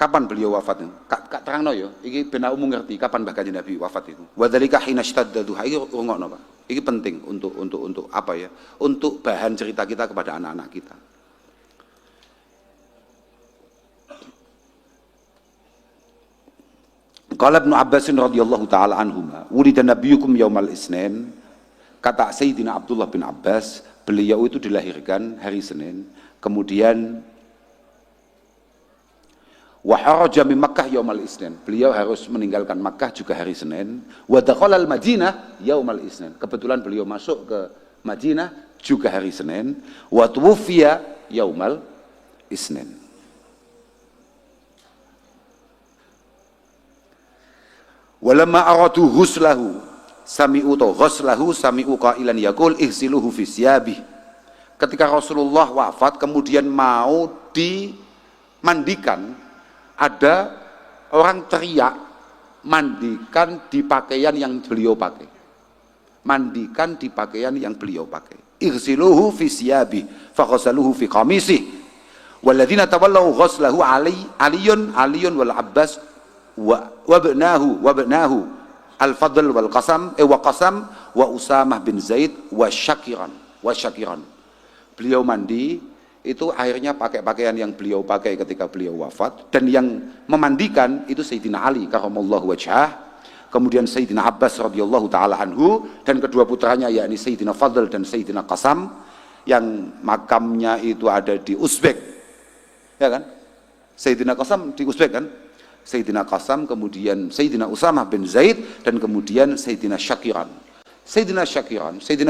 Kapan beliau wafat itu? Kak terangno ya, iki ben umum ngerti kapan Mbah Kanjeng Nabi wafat itu. Wa dzalika hina ishtadda duha. Iki rungokno, Pak. Iki penting untuk apa ya? Untuk bahan cerita kita kepada anak-anak kita. Qala Ibnu Abbas radhiyallahu taala anhuma, "Wulida nabiyyukum yaumal Isnin." Kata Sayyidina Abdullah bin Abbas, beliau itu dilahirkan hari Senin, kemudian wa haraja min Makkah yaumal Isnin. Beliau harus meninggalkan Makkah juga hari Senin. Wa dakhala al-Madinah yaumal Isnin. Kebetulan beliau masuk ke Madinah juga hari Senin. Wa tuwfiya yaumal Isnin. Walamma aradu ghuslahu sami'u ghuslahu sami'u qailan yaqul ihsiluhu fi siyabih. Ketika Rasulullah wafat kemudian mau dimandikan, ada orang teriak, mandikan di pakaian yang beliau pakai. Mandikan di pakaian yang beliau pakai. Igsiluhu fi siyabi, faghasaluhu fi qamisih. Walladzina tawallaw ghaslahu aliyun wal Abbas wabnahu al-Fadl wal Qasam wa Usamah bin Zaid wa Syakiran. Beliau mandi itu akhirnya pakai pakaian yang beliau pakai ketika beliau wafat, dan yang memandikan itu Sayyidina Ali karramallahu wajhah, kemudian Sayyidina Abbas radhiyallahu taala anhu, dan kedua putranya yakni Sayyidina Fadl dan Sayyidina Qasam yang makamnya itu ada di Uzbek, ya kan? Sayyidina Qasam di Uzbek kan? Sayyidina Qasam, kemudian Sayyidina Usamah bin Zaid, dan kemudian Sayyidina Syakiran. Sayyidina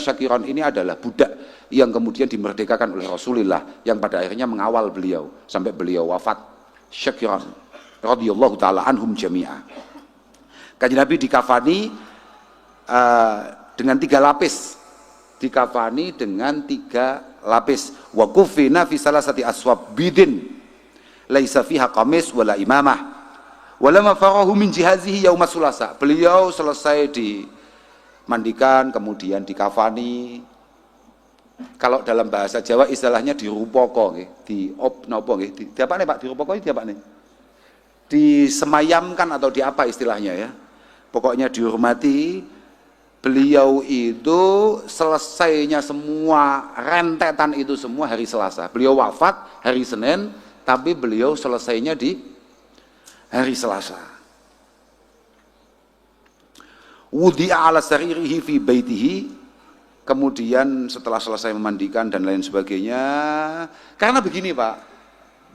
Syakiran ini adalah budak yang kemudian dimerdekakan oleh Rasulullah, yang pada akhirnya mengawal beliau sampai beliau wafat. Syakiran radhiyallahu taala anhum jami'a. Kanjeng Nabi dikafani dengan 3 lapis. Dikafani dengan 3 lapis. Wa kufina fi salasati aswab bidin laisa fiha qamis wala imamah. Walamma farahu min jihazihi yauma sulasa. Beliau selesai dimandikan, kemudian dikafani. Kalau dalam bahasa Jawa istilahnya dirupoko nggih, napa nggih? Diapane Pak? Dirupoko iki diapane? Disemayamkan atau di apa istilahnya ya? Pokoknya dihormati. Beliau itu selesainya semua rentetan itu semua hari Selasa. Beliau wafat hari Senin, tapi beliau selesainya di hari Selasa. Wudi'a ala saririhi fi baitihi. Kemudian setelah selesai memandikan dan lain sebagainya, karena begini Pak,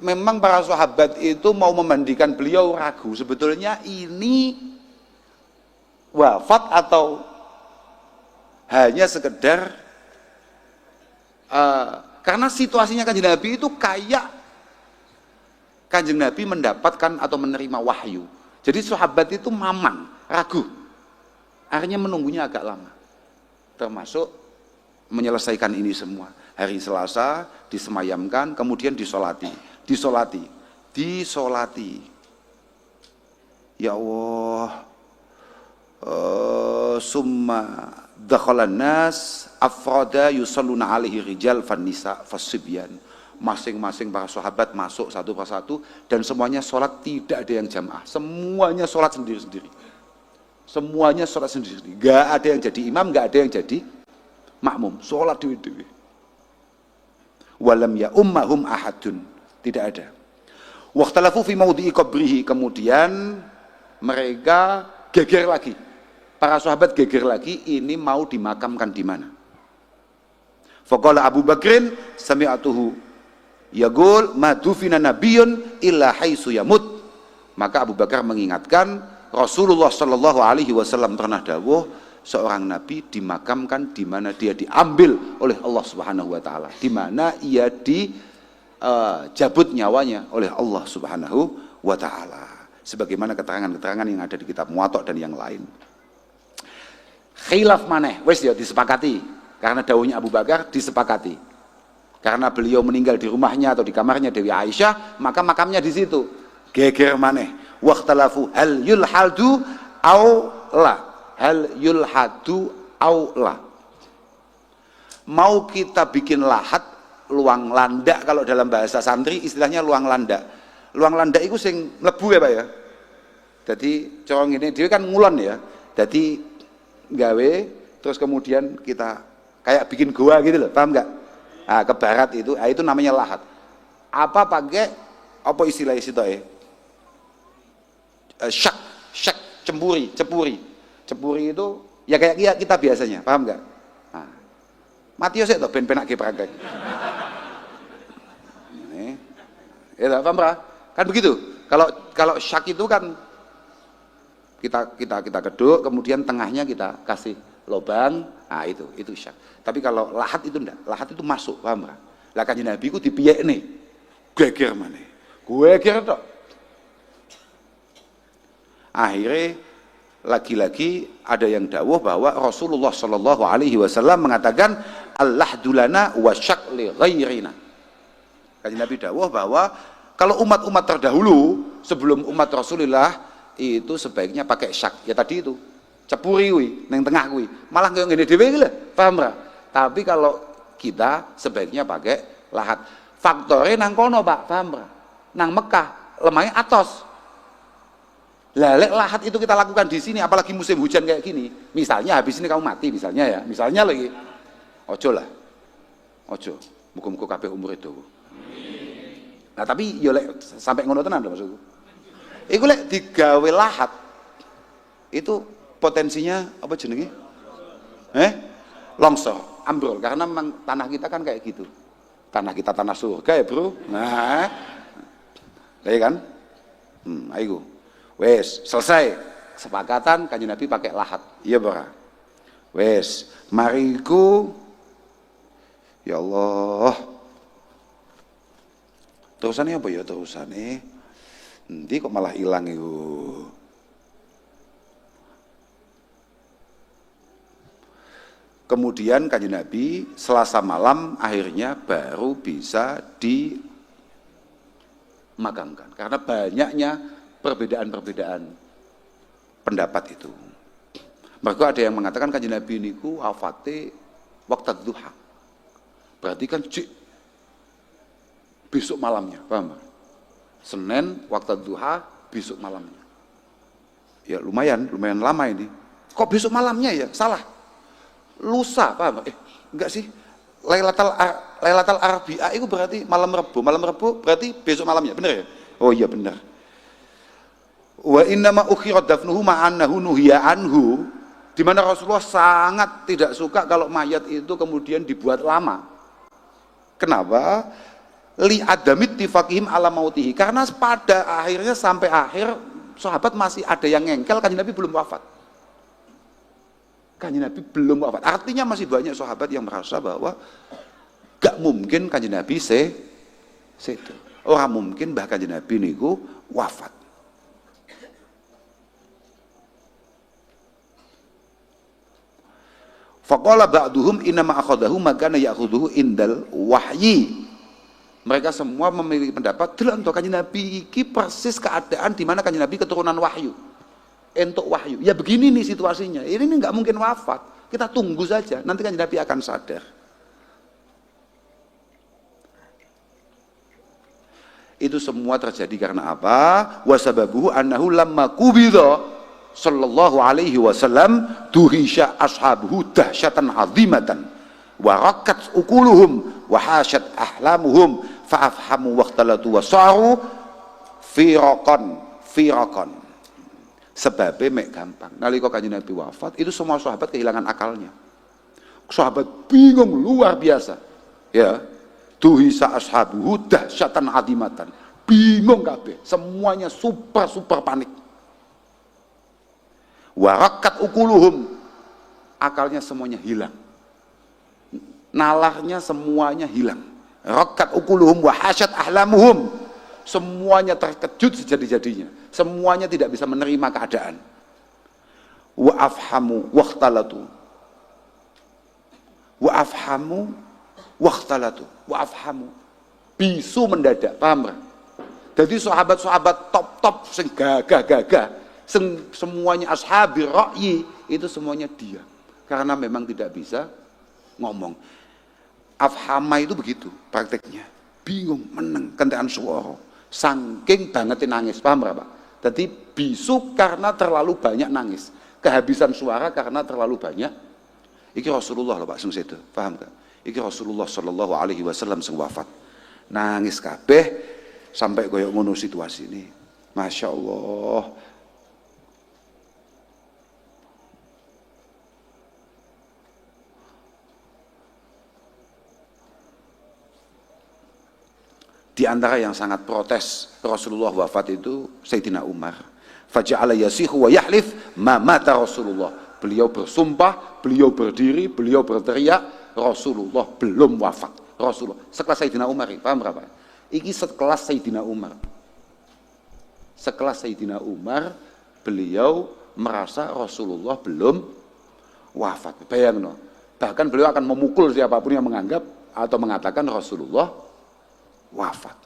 memang para sahabat itu mau memandikan beliau ragu sebetulnya ini wafat atau hanya sekedar karena situasinya Kanjeng Nabi itu kayak Kanjeng Nabi mendapatkan atau menerima wahyu. Jadi sahabat itu mamang, ragu. Akhirnya menunggunya agak lama. Termasuk menyelesaikan ini semua. Hari Selasa disemayamkan, kemudian disolati. Ya Allah, summa dakhalan nas afrada yusalluna alaihi rijal fan nisa fasibyan. Masing-masing para sahabat masuk satu persatu dan semuanya sholat, tidak ada yang jamaah, semuanya sholat sendiri-sendiri. Semuanya sholat sendiri-sendiri. Gak ada yang jadi imam, gak ada yang jadi makmum, sholat dewi-dewi. Walam ya ummahum ahadun, tidak ada. Waqtalafu fi maudhi'i qabrihi, kemudian mereka geger lagi. Para sahabat geger lagi, ini mau dimakamkan di mana? Faqala Abu Bakrin sami'atuhu yaqul ma dufina nabiyyun illa haitsu yamut. Maka Abu Bakar mengingatkan, Rasulullah sallallahu alaihi wasallam pernah dawuh, seorang nabi dimakamkan di mana dia diambil oleh Allah Subhanahu wa taala, di mana ia dicabut nyawanya oleh Allah Subhanahu wa taala. Sebagaimana keterangan-keterangan yang ada di kitab Muwatta dan yang lain. Khilaf maneh wis ya disepakati, karena dawuhnya Abu Bakar disepakati. Karena beliau meninggal di rumahnya atau di kamarnya Dewi Aisyah, maka makamnya di situ. Geger maneh. Waqtalafu hal yulhadu au la. Hal yulhadu au la. Mau kita bikin lahat, luang landak, kalau dalam bahasa santri istilahnya luang landak. Luang landak itu sing mlebu ya Pak ya. Jadi corong ini dia kan ngulon ya. Jadi gawe terus kemudian kita kayak bikin goa gitu loh, paham nggak? Nah, ke barat itu namanya lahat. Apa pakai apa istilah itu ya? Syak, cepuri itu ya kayak kita biasanya, paham nggak? Nah, mati sih tuh ben-ben lagi praktek. Ini, ya paham Pak? Kan begitu. Kalau syak itu kan kita keduk, kemudian tengahnya kita kasih lubang, nah itu syak. Tapi kalau lahat itu enggak, lahat itu masuk, paham Pak? Lah Kanjeng Nabi ku dipiyek nih, geger maneh, geger tok. Akhirnya lagi-lagi ada yang dawuh bahwa Rasulullah Shallallahu Alaihi Wasallam mengatakan Allah dulana wa syak li ghairina. Kanjeng Nabi dawuh bahwa kalau umat-umat terdahulu sebelum umat Rasulullah itu sebaiknya pakai syak. Ya tadi itu cepuri kuwi ning tengah kuwi. Malah kaya ngene dhewe iki lho, paham ora? Tapi kalau kita sebaiknya pakai lahat. Faktornya nang kono Pak, paham ora? Nang Mekah lemahnya atos. Lah lek lahat itu kita lakukan di sini apalagi musim hujan kayak gini. Misalnya habis ini kamu mati misalnya ya. Misalnya lagi. Ojo lah. Ojo. Muga-muga kabeh umur itu. Nah tapi yo lek sampai ngono tenan lho maksudku. Iku lek digawe lahat itu potensinya apa jenenge? Longsor, ambrol karena memang tanah kita kan kayak gitu. Tanah kita tanah surga ya, Bro. Nah. Ya kan? Ayo. Wes, selesai. Kesepakatan Kanjeng Nabi pakai lahat. Iya, Bro. Wes, mariku ya Allah. Terusannya apa ya terusannya? Nanti kok malah hilang itu. Kemudian Kanjeng Nabi Selasa malam akhirnya baru bisa dimakamkan karena banyaknya perbedaan-perbedaan pendapat itu. Mereka ada yang mengatakan Kanjeng Nabi niku wafate waktu duha. Berarti kan besok malamnya, paham? Senin waktu duha besok malamnya. Ya lumayan lama ini. Kok besok malamnya ya? Salah. Lusa, paham? Enggak sih. Lailatul Arbi'a itu berarti malam Rabu. Malam Rabu berarti besok malamnya, benar ya? Oh iya benar. Wa innama ukhirat dafnuhu ma'annahu nuhiya anhu, di mana Rasulullah sangat tidak suka kalau mayat itu kemudian dibuat lama. Kenapa? Li adamit tifaqihim ala mautihi, karena pada akhirnya sampai akhir sahabat masih ada yang ngengkel Kanjeng Nabi belum wafat. Kanjeng Nabi belum wafat. Artinya masih banyak sahabat yang merasa bahwa gak mungkin Kanjeng Nabi sedo. Orang mungkin bahkan Kanjeng Nabi niku wafat. Faqala ba'duhum innama akhadahu magana ya'khudhuhu indal wahyi. Mereka semua memiliki pendapat delok entuk Kanjeng Nabi iki persis keadaan di mana Kanjeng Nabi keturunan wahyu. Entuk wahyu. Ya begini nih situasinya. Ini nggak mungkin wafat. Kita tunggu saja. Nanti Kanjeng Nabi akan sadar. Itu semua terjadi karena apa? Wasababuhu annahu lamma qubidha sallallahu alaihi wasallam duhisha ashabuhu dahsyatan azimatan wa rakat ukuluhum wa hasyat ahlamuhum fa'afhamu waqtalatu wa sa'ru firaqan. Sebabnya mek gampang. Nalika Kanjeng Nabi wafat, itu semua sahabat kehilangan akalnya. Sahabat bingung luar biasa. Ya. Tuhisa ashabuhu dahsyatan adimatan. Bingung kabeh. Semuanya super panik. Warakat ukuluhum. Akalnya semuanya hilang. Nalarnya semuanya hilang. Rakat ukuluhum wa hasyat ahlamuhum. Semuanya terkejut sejadi-jadinya. Semuanya tidak bisa menerima keadaan. Wa afhamu waqtalatu. Wa afhamu waqtalatu. Wa afhamu. Bisu mendadak, paham? Jadi sahabat-sahabat top sing gagah, semuanya ashabi ra'yi itu semuanya diam. Karena memang tidak bisa ngomong. Afhama itu begitu prakteknya. Bingung, meneng, kentekan suara. Saking banget nangis, paham berapa? Jadi bisu karena terlalu banyak nangis, kehabisan suara karena terlalu banyak. Iki Rasulullah lho Pak sing sedo, paham gak? Iki Rasulullah sallallahu alaihi wasallam sing wafat. Nangis kabeh sampai koyo ngono situasi ini. Masya Allah. Di antara yang sangat protes Rasulullah wafat itu Sayyidina Umar. Faja'ala yasihu wa yahlif ma mata Rasulullah. Beliau bersumpah, beliau berdiri, beliau berteriak, Rasulullah belum wafat. Rasulullah sekelas Sayyidina Umar, paham berapa? Iki sekelas Sayyidina Umar. Sekelas Sayyidina Umar, beliau merasa Rasulullah belum wafat. Bayangno. Bahkan beliau akan memukul siapapun yang menganggap atau mengatakan Rasulullah wafat.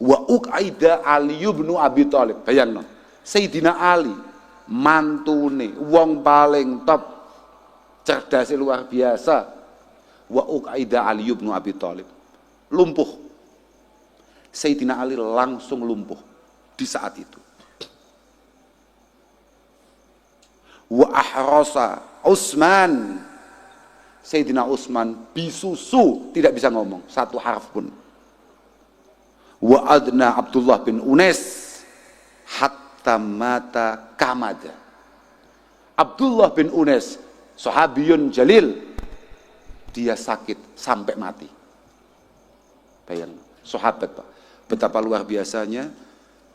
Wa uqaida Ali bin Abi Thalib. Bayangno, Sayyidina Ali mantune wong paling top, cerdas luar biasa. Wa uqaida Ali bin Abi Thalib lumpuh. Sayyidina Ali langsung lumpuh di saat itu. Wa ahrasa Utsman, Sayyidina Utsman bisusu, tidak bisa ngomong satu harf pun. Wa adna Abdullah bin Unais hatta mata kamada. Abdullah bin Unais, sahabiyun jalil, dia sakit sampai mati. Bayang, sahabat Pak, betapa luar biasanya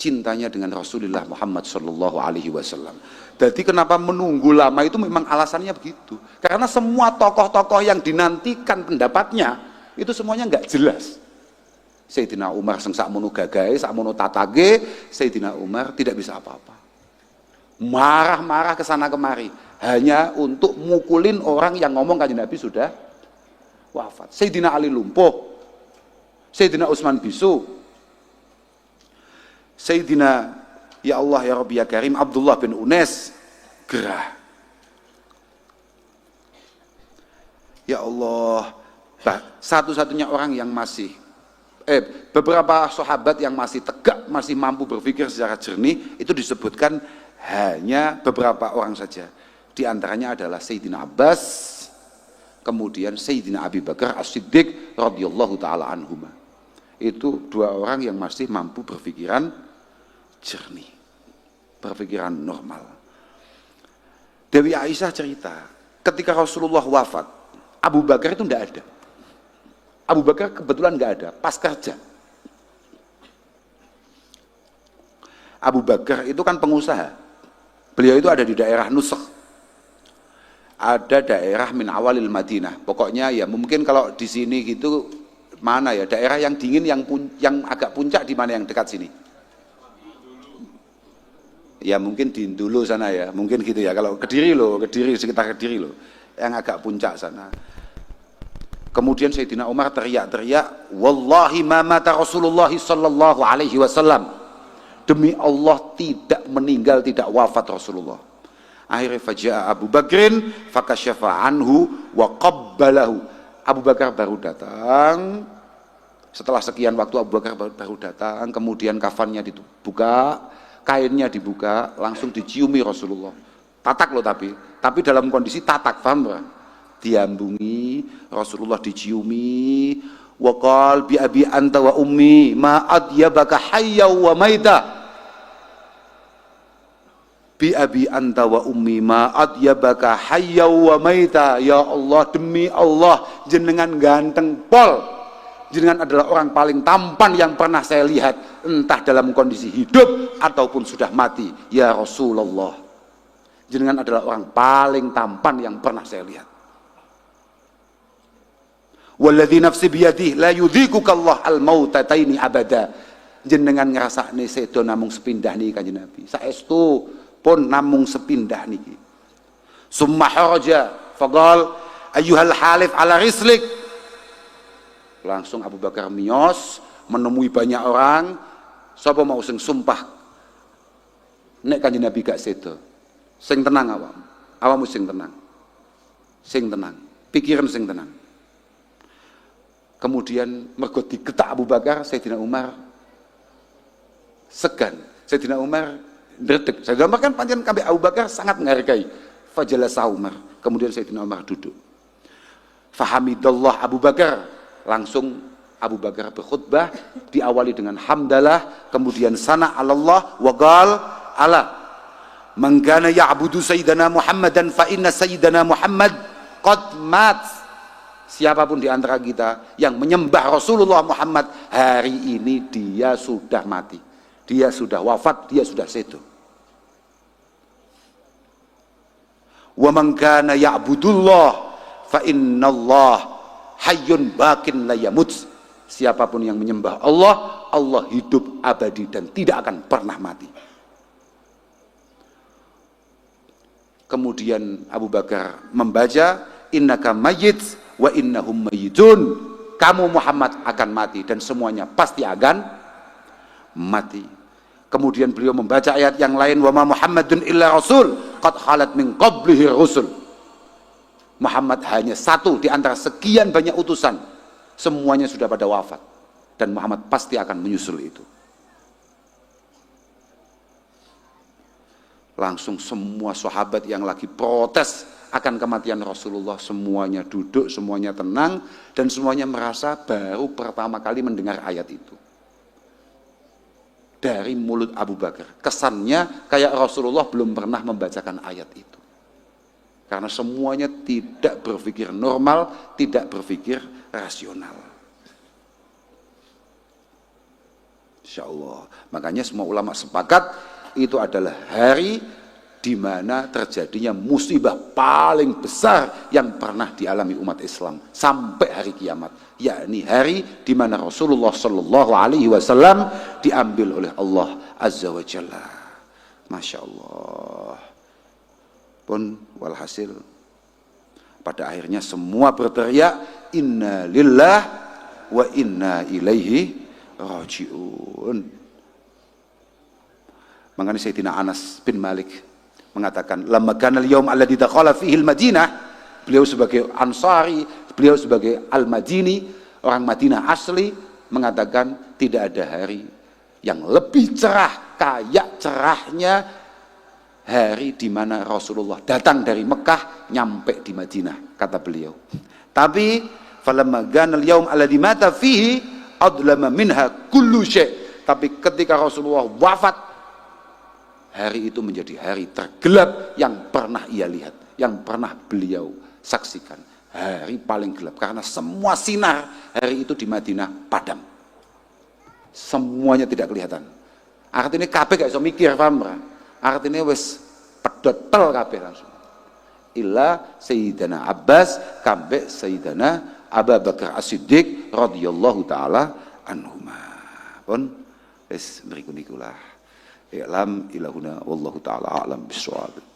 cintanya dengan Rasulullah Muhammad Sallallahu Alaihi Wasallam. Jadi kenapa menunggu lama itu memang alasannya begitu. Karena semua tokoh-tokoh yang dinantikan pendapatnya itu semuanya nggak jelas. Sayyidina Umar sing sakmono gagahe, sakmono tatage, Sayyidina Umar tidak bisa apa-apa. Marah-marah ke sana kemari hanya untuk mukulin orang yang ngomong Kanjeng Nabi sudah wafat. Sayyidina Ali lumpuh. Sayyidina Utsman bisu. Sayyidina ya Allah ya Rabbi ya Karim Abdullah bin Unais gerah. Ya Allah, satu-satunya orang yang masih beberapa sahabat yang masih tegak, masih mampu berpikir secara jernih itu disebutkan hanya beberapa orang saja. Di antaranya adalah Sayyidina Abbas, kemudian Sayyidina Abi Bakar As-Siddiq radhiyallahu taala anhuma. Itu dua orang yang masih mampu berpikiran jernih, berpikiran normal. Dewi Aisyah cerita, ketika Rasulullah wafat, Abu Bakar itu tidak ada. Abu Bakar kebetulan nggak ada, pas kerja. Abu Bakar itu kan pengusaha. Beliau itu ada di daerah Nusakh. Ada daerah min awalil Madinah. Pokoknya ya mungkin kalau di sini gitu mana ya daerah yang dingin yang agak puncak di mana yang dekat sini. Ya mungkin di dulu sana ya, mungkin gitu ya. Kalau Kediri sekitar Kediri loh, yang agak puncak sana. Kemudian Sayyidina Umar teriak-teriak, wallahi ma mata Rasulullah sallallahu alaihi wasallam. Demi Allah tidak meninggal, tidak wafat Rasulullah. Akhirnya faja'a Abu Bakrin fakasyafa anhu wa qabbalahu. Abu Bakar baru datang. Setelah sekian waktu Abu Bakar baru datang, kemudian kafannya dibuka, kainnya dibuka, langsung diciumi Rasulullah. Tatak loh tapi dalam kondisi tatak, paham gak? Diambungi, Rasulullah diciumi, waqal bi abi anta wa ummi ma adyabaka hayya wa maita. Bi abi anta wa ummi ma adyabaka hayya wa maita. Ya Allah, demi Allah, jenengan ganteng pol. Jenengan adalah orang paling tampan yang pernah saya lihat, entah dalam kondisi hidup ataupun sudah mati. Ya Rasulullah, jenengan adalah orang paling tampan yang pernah saya lihat. Walladzi nafsi biyadihi la yudhikukallah al-mautataini abada. Jenengan ngrasakne sedo namung sepindah niki Kanjeng Nabi. Saestu pun namung sepindah niki. Summa haraja faqal ayyuhal halif ala rislik. Langsung Abu Bakar miyos menemui banyak orang. Sapa mau sing sumpah nek Kanjeng Nabi gak sedo. Sing tenang awam. Awam sing tenang. Sing tenang. pikiran sing tenang. Kemudian mergo digetak Abu Bakar, Sayyidina Umar segan. Sayyidina Umar ndredeg. Sayyidina Umar kan pancen kabeh Abu Bakar sangat menghargai. Fajalasa Umar. Kemudian Sayyidina Umar duduk. Fahamidallah Abu Bakar. Langsung Abu Bakar berkhutbah diawali dengan hamdalah, kemudian sana Allah wa qal ala man kana ya'budu sayyidana Muhammadan fa inna sayyidana Muhammad qad mat. Siapapun di antara kita yang menyembah Rasulullah Muhammad, hari ini dia sudah mati. Dia sudah wafat, dia sudah sedo. Wa man kana ya'budullah fa innallah hayyun bakin la yamut. Siapapun yang menyembah Allah, Allah hidup abadi dan tidak akan pernah mati. Kemudian Abu Bakar membaca innaka mayyit wa innahum mayyitun. Kamu Muhammad akan mati dan semuanya pasti akan mati. Kemudian beliau membaca ayat yang lain wa ma Muhammadun illa rasul qad khalat min qablihi rusul. Muhammad hanya satu di antara sekian banyak utusan. Semuanya sudah pada wafat dan Muhammad pasti akan menyusul itu. Langsung semua sahabat yang lagi protes akan kematian Rasulullah semuanya duduk, semuanya tenang, dan semuanya merasa baru pertama kali mendengar ayat itu dari mulut Abu Bakar. Kesannya kayak Rasulullah belum pernah membacakan ayat itu. Karena semuanya tidak berpikir normal, tidak berpikir rasional. Insya Allah. Makanya semua ulama sepakat itu adalah hari di mana terjadinya musibah paling besar yang pernah dialami umat Islam sampai hari kiamat. Yakni hari di mana Rasulullah Shallallahu Alaihi Wasallam diambil oleh Allah Azza wa Jalla. Masya Allah. Pun walhasil pada akhirnya semua berteriak inna lillah wa inna ilaihi raji'un. Makanya Sayyidina Anas bin Malik mengatakan lamma kana al-yawm alladhi dakhala fihi al-Madinah, beliau sebagai Ansari, beliau sebagai Al-Madini, orang Madinah asli, mengatakan tidak ada hari yang lebih cerah kayak cerahnya hari di mana Rasulullah datang dari Mekah nyampe di Madinah, kata beliau. Tapi falamma ganal yaum alladzi mata fihi adlama minha kullu syai'. Tapi ketika Rasulullah wafat, hari itu menjadi hari tergelap yang pernah ia lihat, yang pernah beliau saksikan. Hari paling gelap karena semua sinar hari itu di Madinah padam. Semuanya tidak kelihatan. Artinya kabeh gak iso mikir, paham ora? Artinya wis pedotel kabeh langsung. Illa Sayyidina Abbas kambe Sayyidina Abu Bakar As-Siddiq radhiyallahu taala anhuma. Pun wis mriku nikulah. I'lam ilahuna wallahu taala a'lam bissawab.